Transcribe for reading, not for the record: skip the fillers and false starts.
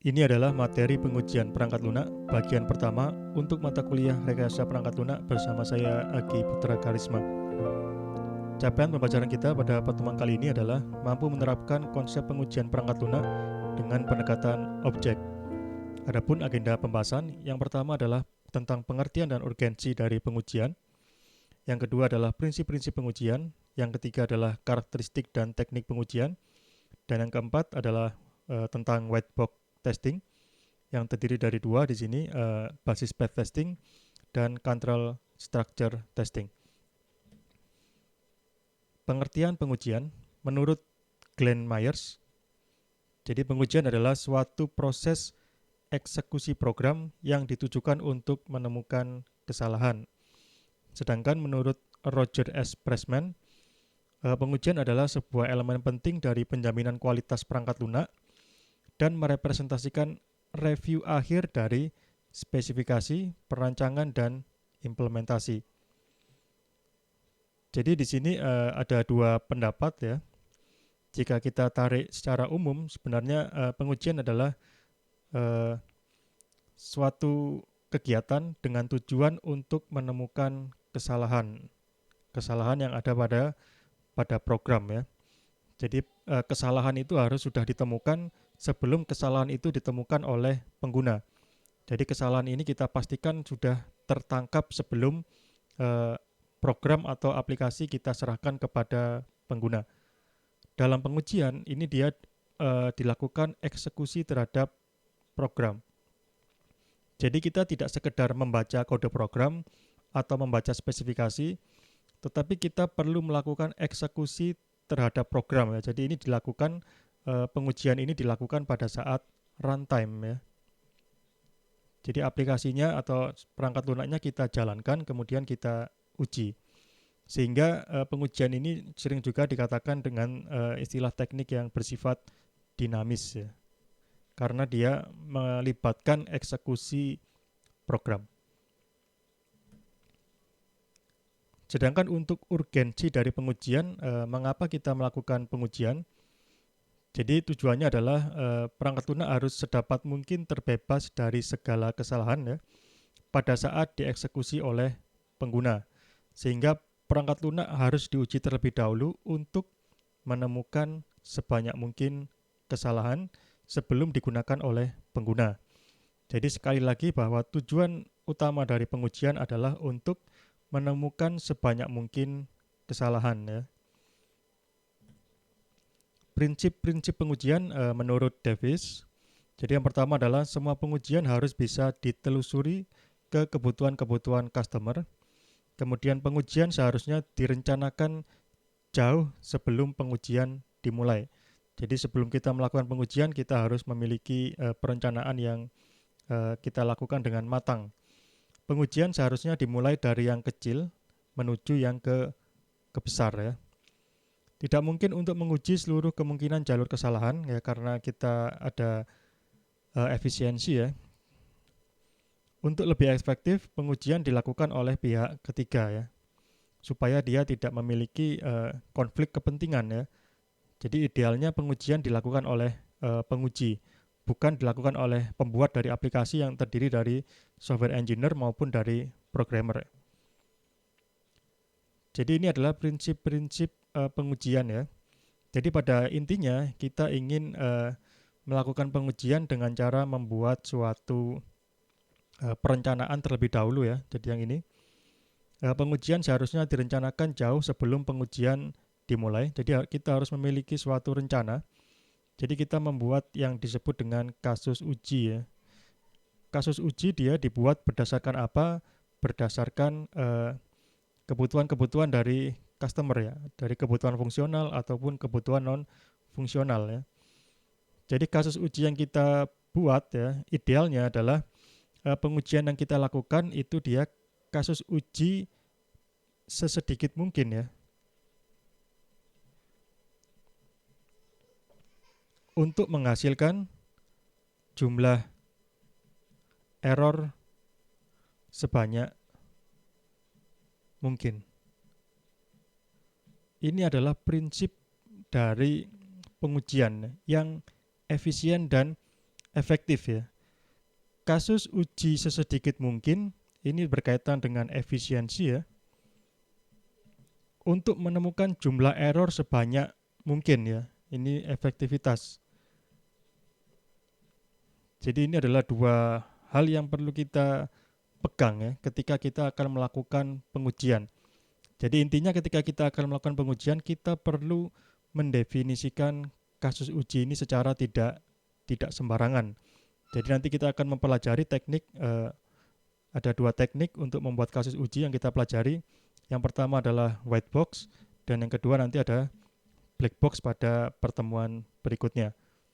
Ini adalah materi pengujian perangkat lunak bagian pertama untuk mata kuliah rekayasa perangkat lunak bersama saya Agi Putra Karisma. Capaian pembelajaran kita pada pertemuan kali ini adalah mampu menerapkan konsep pengujian perangkat lunak dengan pendekatan objek. Adapun agenda pembahasan, yang pertama adalah tentang pengertian dan urgensi dari pengujian. Yang kedua adalah prinsip-prinsip pengujian. Yang ketiga adalah karakteristik dan teknik pengujian. Dan yang keempat adalah tentang white box testing yang terdiri dari dua di sini, basis path testing dan control structure testing. Pengertian pengujian menurut Glenn Myers. Jadi pengujian adalah suatu proses eksekusi program yang ditujukan untuk menemukan kesalahan. Sedangkan menurut Roger S. Pressman, pengujian adalah sebuah elemen penting dari penjaminan kualitas perangkat lunak dan merepresentasikan review akhir dari spesifikasi, perancangan, dan implementasi. Jadi di sini ada dua pendapat ya. Jika kita tarik secara umum, sebenarnya pengujian adalah suatu kegiatan dengan tujuan untuk menemukan kesalahan yang ada pada program ya. Jadi kesalahan itu harus sudah ditemukan sebelum kesalahan itu ditemukan oleh pengguna. Jadi kesalahan ini kita pastikan sudah tertangkap sebelum program atau aplikasi kita serahkan kepada pengguna. Dalam pengujian ini dia dilakukan eksekusi terhadap program. Jadi kita tidak sekedar membaca kode program atau membaca spesifikasi, tetapi kita perlu melakukan eksekusi terhadap program ya. Jadi ini dilakukan pengujian ini dilakukan pada saat runtime ya. Jadi aplikasinya atau perangkat lunaknya kita jalankan, kemudian kita uji. Sehingga pengujian ini sering juga dikatakan dengan istilah teknik yang bersifat dinamis ya. Karena dia melibatkan eksekusi program. Sedangkan untuk urgensi dari pengujian, mengapa kita melakukan pengujian? Jadi tujuannya adalah perangkat lunak harus sedapat mungkin terbebas dari segala kesalahan ya pada saat dieksekusi oleh pengguna. Sehingga perangkat lunak harus diuji terlebih dahulu untuk menemukan sebanyak mungkin kesalahan sebelum digunakan oleh pengguna. Jadi sekali lagi bahwa tujuan utama dari pengujian adalah untuk menemukan sebanyak mungkin kesalahan ya. Prinsip-prinsip pengujian menurut Davis. Jadi yang pertama adalah semua pengujian harus bisa ditelusuri ke kebutuhan-kebutuhan customer. Kemudian pengujian seharusnya direncanakan jauh sebelum pengujian dimulai. Jadi sebelum kita melakukan pengujian, kita harus memiliki perencanaan yang kita lakukan dengan matang. Pengujian seharusnya dimulai dari yang kecil menuju yang ke besar ya. Tidak mungkin untuk menguji seluruh kemungkinan jalur kesalahan ya karena kita ada efisiensi ya. Untuk lebih efektif, pengujian dilakukan oleh pihak ketiga ya, supaya dia tidak memiliki konflik kepentingan ya. Jadi idealnya pengujian dilakukan oleh penguji, bukan dilakukan oleh pembuat dari aplikasi yang terdiri dari software engineer maupun dari programmer. Jadi ini adalah prinsip-prinsip pengujian ya. Jadi pada intinya kita ingin melakukan pengujian dengan cara membuat suatu perencanaan terlebih dahulu ya. Jadi yang ini pengujian seharusnya direncanakan jauh sebelum pengujian dimulai. Jadi kita harus memiliki suatu rencana. Jadi kita membuat yang disebut dengan kasus uji ya. Kasus uji dia dibuat berdasarkan apa? Berdasarkan kebutuhan-kebutuhan dari customer ya, dari kebutuhan fungsional ataupun kebutuhan non fungsional ya. Jadi kasus uji yang kita buat ya, idealnya adalah pengujian yang kita lakukan itu dia kasus uji sesedikit mungkin ya. Untuk menghasilkan jumlah error sebanyak mungkin. Ini adalah prinsip dari pengujian yang efisien dan efektif ya. Kasus uji sesedikit mungkin ini berkaitan dengan efisiensi ya. Untuk menemukan jumlah error sebanyak mungkin ya. Ini efektivitas. Jadi ini adalah dua hal yang perlu kita pegang ya ketika kita akan melakukan pengujian. Jadi intinya ketika kita akan melakukan pengujian kita perlu mendefinisikan kasus uji ini secara tidak sembarangan. Jadi nanti kita akan mempelajari teknik ada dua teknik untuk membuat kasus uji yang kita pelajari. Yang pertama adalah white box dan yang kedua nanti ada black box pada pertemuan berikutnya.